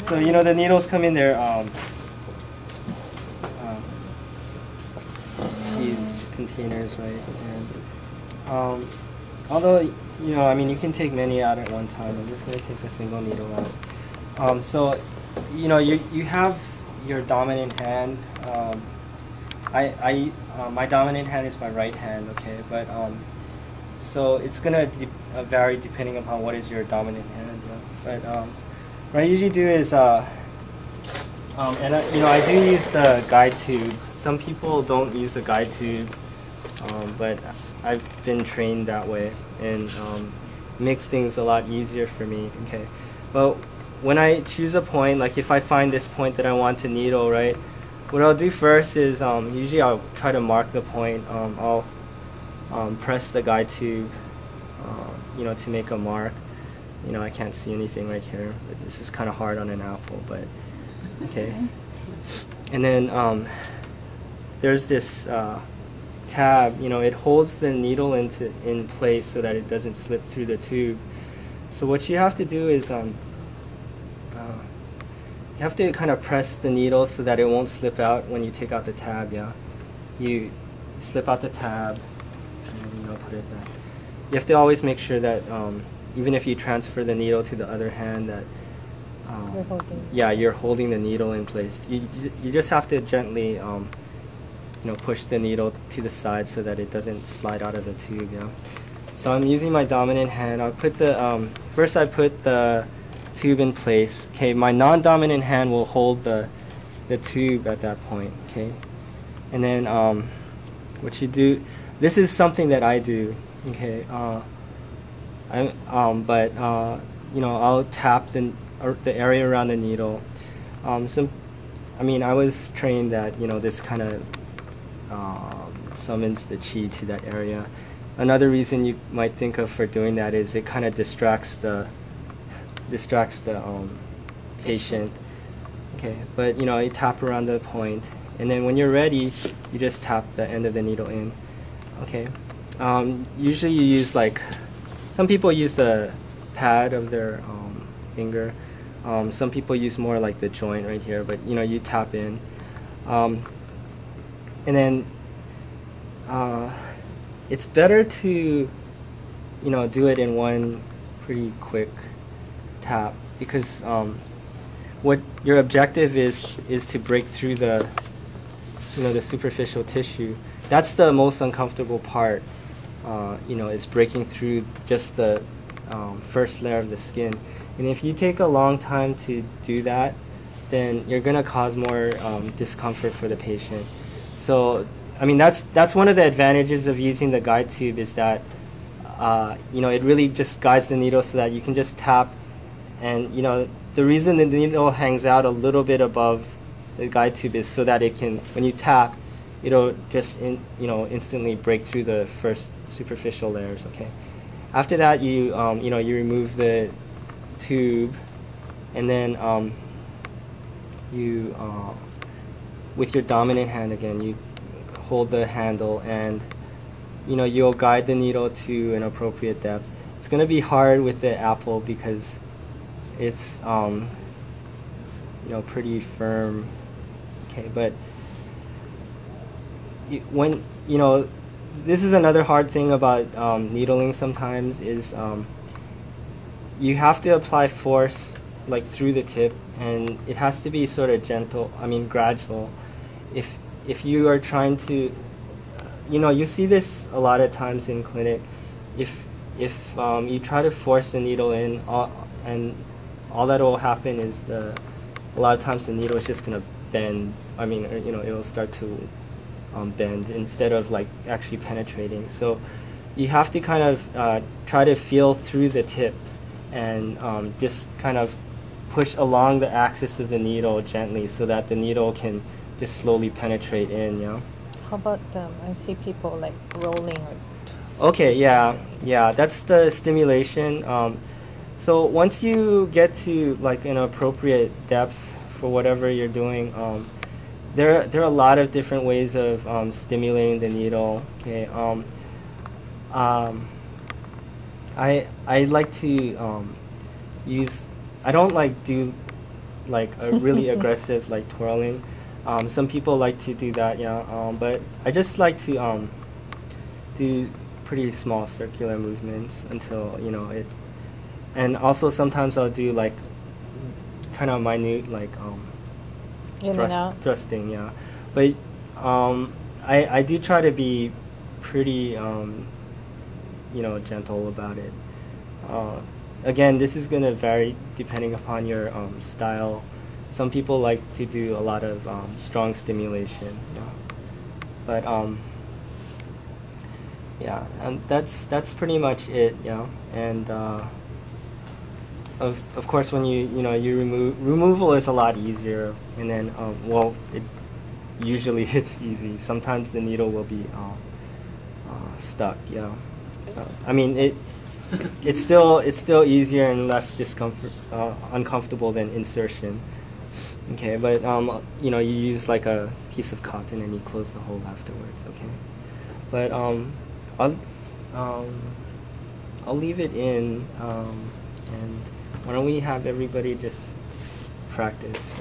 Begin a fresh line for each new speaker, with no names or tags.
So you know the needles come in there. These containers, right? And although you know, I mean, you can take many out at one time. I'm just going to take a single needle out. So you know, you have your dominant hand. My dominant hand is my right hand, okay, but so it's gonna vary depending upon what is your dominant hand. Yeah? But what I usually do is, you know, I do use the guide tube. Some people don't use the guide tube, but I've been trained that way, and makes things a lot easier for me. Okay, but when I choose a point, like if I find this point that I want to needle, right? What I'll do first is usually I'll try to mark the point. I'll press the guide tube, you know, to make a mark. You know, I can't see anything right here. But this is kind of hard on an apple, but okay. And then there's this tab. You know, it holds the needle in place so that it doesn't slip through the tube. So what you have to do is you have to kind of press the needle so that it won't slip out when you take out the tab. Yeah, you slip out the tab and, you know, put it back. You have to always make sure that even if you transfer the needle to the other hand, that you're holding the needle in place. You just have to gently you know, push the needle to the side so that it doesn't slide out of the tube. Yeah. So I'm using my dominant hand. I'll put the first I put the tube in place. Okay, my non-dominant hand will hold the tube at that point. Okay, and then what you do, this is something that I do. Okay, but you know, I'll tap the area around the needle. I mean, I was trained that, you know, this kind of summons the chi to that area. Another reason you might think of for doing that is it kind of distracts the patient. Okay, but you know, you tap around the point, and then when you're ready, you just tap the end of the needle in. Okay, usually you use, like, some people use the pad of their finger. Some people use more like the joint right here, but you know, you tap in, and then it's better to, you know, do it in one pretty quick tap, because what your objective is to break through the, you know, the superficial tissue. That's the most uncomfortable part. You know, is breaking through just the first layer of the skin. And if you take a long time to do that, then you're gonna cause more discomfort for the patient. So, I mean, that's one of the advantages of using the guide tube, is that you know, it really just guides the needle so that you can just tap. And you know, the reason the needle hangs out a little bit above the guide tube is so that it can, when you tap, it'll just you know, instantly break through the first superficial layers. Okay. After that, you you know, you remove the tube, and then you with your dominant hand again, you hold the handle, and you know, you'll guide the needle to an appropriate depth. It's going to be hard with the apple because it's you know, pretty firm. Okay, but when, you know, this is another hard thing about needling sometimes, is you have to apply force, like, through the tip, and it has to be sort of gentle, I mean gradual. If you are trying to, you know, you see this a lot of times in clinic. If you try to force the needle in, and all that will happen is a lot of times the needle is just going to bend. I mean, you know, it'll start to bend instead of, like, actually penetrating. So you have to kind of try to feel through the tip, and just kind of push along the axis of the needle gently so that the needle can just slowly penetrate in. You know?
How about I see people like rolling or...
Okay, yeah, that's the stimulation. So once you get to, like, an appropriate depth for whatever you're doing, there are a lot of different ways of stimulating the needle. Okay, I like to use, I don't like do like a really aggressive like twirling. Some people like to do that, yeah. But I just like to do pretty small circular movements until it. And also sometimes I'll do like kind of minute like
In and out.
thrusting, yeah. But I do try to be pretty gentle about it. Again, this is gonna vary depending upon your style. Some people like to do a lot of strong stimulation, but yeah, and that's pretty much it, and of course when you removal is a lot easier, and then well, usually it's easy. Sometimes the needle will be stuck, I mean it's still easier and less uncomfortable than insertion. Okay, but you use like a piece of cotton and you close the hole afterwards. Okay, but I'll leave it in, and why don't we have everybody just practice.